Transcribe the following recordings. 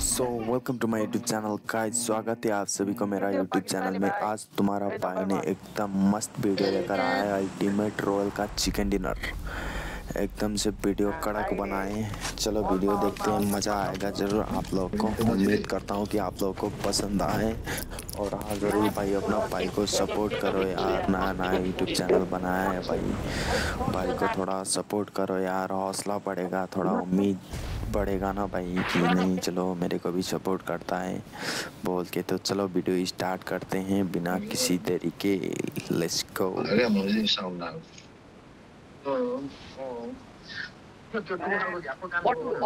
So welcome to my YouTube channel guys. स्वागत है आप सभी को मेरा यूट्यूब चैनल में। आज तुम्हारा भाई ने एकदम मस्त वीडियो लेकर आया है अल्टीमेट रॉयल का चिकन डिनर। एकदम से वीडियो कड़क बनाए। चलो वीडियो देखते हैं, मज़ा आएगा ज़रूर आप लोगों को। उम्मीद करता हूँ कि आप लोगों को पसंद आए। और हाँ ज़रूर भाई अपना भाई को सपोर्ट करो यार, नया नया यूट्यूब चैनल बनाया है भाई को थोड़ा सपोर्ट करो यार, हौसला बढ़ेगा, थोड़ा उम्मीद बढ़ेगा ना भाई कि नहीं चलो मेरे को भी सपोर्ट करता है बोल के। तो चलो वीडियो स्टार्ट करते हैं बिना किसी तरीके। Let's go.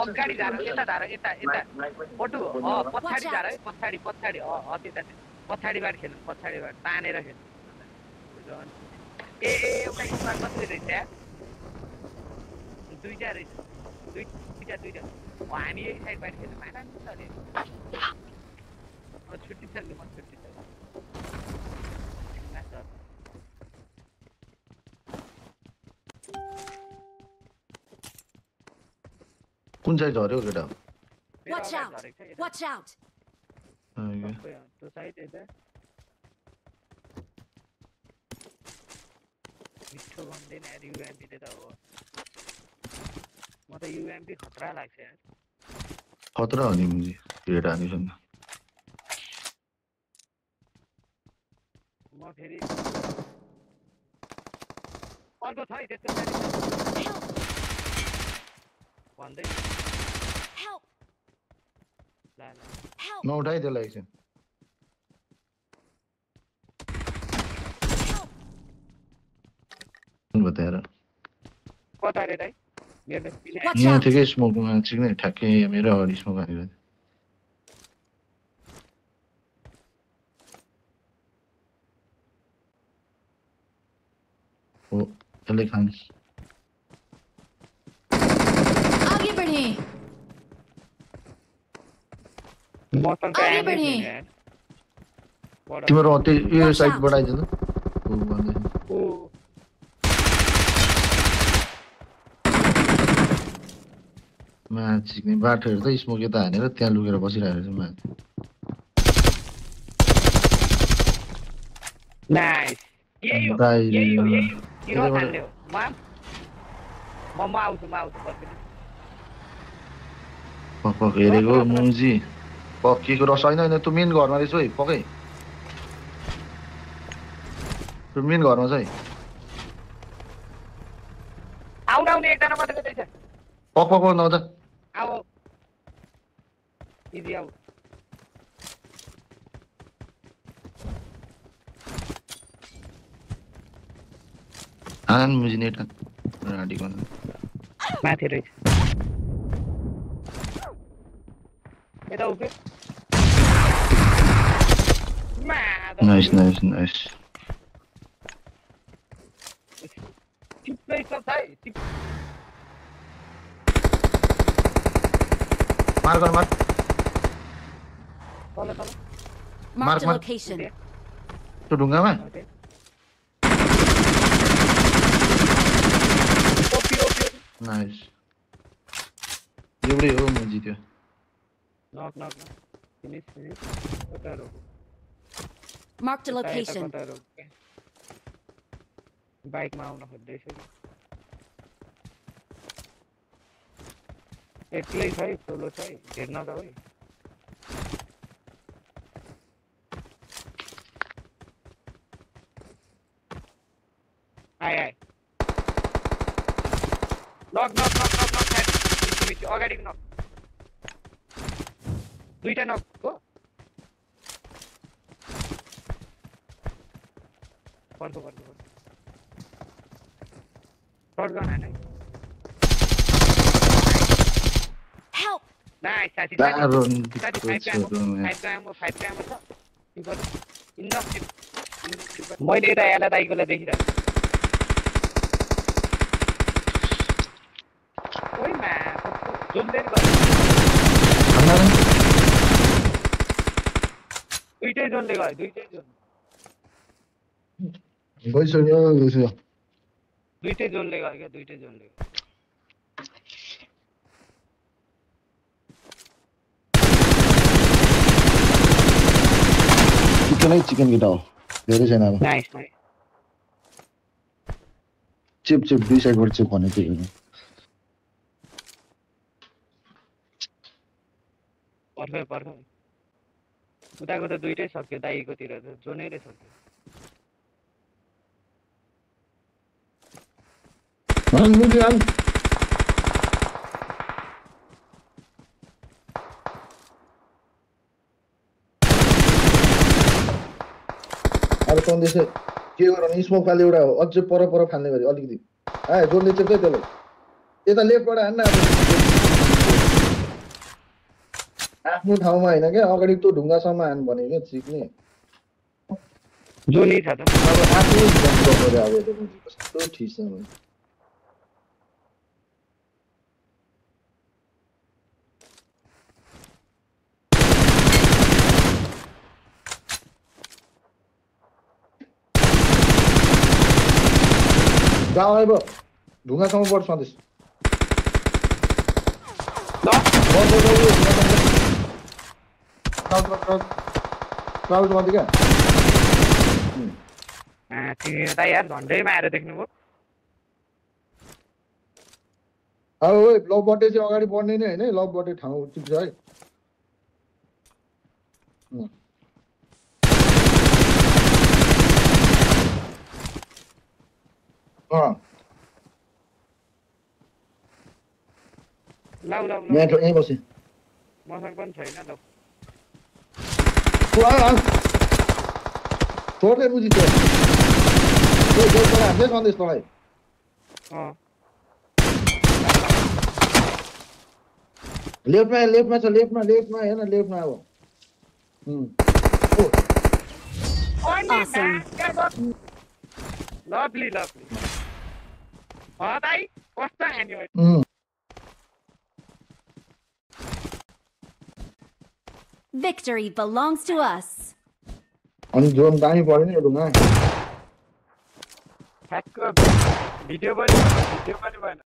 अगाडि जा यता धार यता यता पटु पछाडि जा पछाडि पछाडि त्यता पछाडिबाट खेल्नु, पछाडिबाट तानेर खेल्नु। ए एउटा स्क्वाड मात्रै रहेछ यार, दुईटा रहेछ, दुईटा हामी यही साइडबाट खेल्नु माना नि अरे छुट्टी खेल्नु म छुट्टी कुन चाहिँ झर्यो केटा? Watch out! Watch out! त्यो साइड यता मिठो भन्दैन यार युएमपी त हो। म त युएमपी खतरा लाग्छ यार। खतरा हो नि मुझे केटा नि सुन्न। म फेरि अर्को छ है त्यस्तो भन्दै नउठाइ त्यसलाई एकछिन। बताएर कता रे दाइ मेरो यहाँ ठिकै स्मोकमा चिक्ने ठ्याक्कै मेरो अगाडि स्मोक हानेर हो त्यसले खान्छ। आगे बढ़ें। मौसम त आगे बढ़ें। तिम्रो त्यो यो साइडबाट आइज त माछिक्ने बाटो हेर्दा स्मोक यता हानेर त्यहाँ लुकेर बसिरहेको छ माथि। नाइस यही हो हिरो हान्ने हो। म आउँछु पक हेरेको मुजी पक्कीको रस होइन होइन। तँ मेन घरमा रहेछ है पकै, त्यो मेन घरमा चाहिँ आउनु एकजना मात्रै रहेछ। पक पक न त आऊ इजी आऊ आन मुजी नेट राडीको माथि रहेछ यता उके। Nice nice nice. चिप्लै छ भाइ मार कर मार Mark the Mark. location. त्यो ढुङ्गामा नाइस। एउटै हो मुजी त्यो। नक फिनिश कता रो Mark the location. बाइकमा आउन खोज्दैछु। एक्लै छ है, सोलो छ है, हेर्न त है। आए नक अगाडि नक दुईटा नक हो। पर्छ शॉटगन है Help! नाइस साथी मैले यता याला दाइकोलाई देखिरहेको दुईटै जोनले गयो दुईटै जोन दुईटै जोनले गयो क्या दुईटै जोनले त्यो नै चिकन गिटा हो धेरै छैन अब नाइस नाइस चिप दुई साइडबाट चिप भन्ने थियो पर्छ उताको त दुईटै सक्यो दाइकोतिर त जोनैले सक्यो अब सन्देश के गरौँ स्मोक फाल्ने एउटा अझै पर फाल्ने गरी अलिकति जोडले चाहिँ त्यसलाई यता लेफ्टबाट हान्न आफ्नो ठाउँमा होइन क्या अगाडि त्यो ढुङ्गासम्म हान भने क्या चिक्ने जोनी छ त अब आफै अब कस्तो ठिक छ गाउँ आइब ढुङ्गासम्म पर्छ सन्देश क्राउड गर्दै क्या तिमी त यार झन्डैमा आएर देख्नुभयो अब लभबटे चाहिँ अगाडि बढ्ने नै होइन लभबटे ठाउँ ठिक छ है यहीँ बसेँ मसँग पनि छैन ल छोड्दै बुझी त्यो हाल्दै सन्देश तँलाई लेफ्टमा छ लेफ्टमा हेर्न लेफ्टमा अब Awesome. lovely दाइ कस्तो हान्यो Victory belongs to us. अनि जोन दामी पऱ्यो नि यो ढुङ्गा ठ्याक्क भिडियो पनि भएन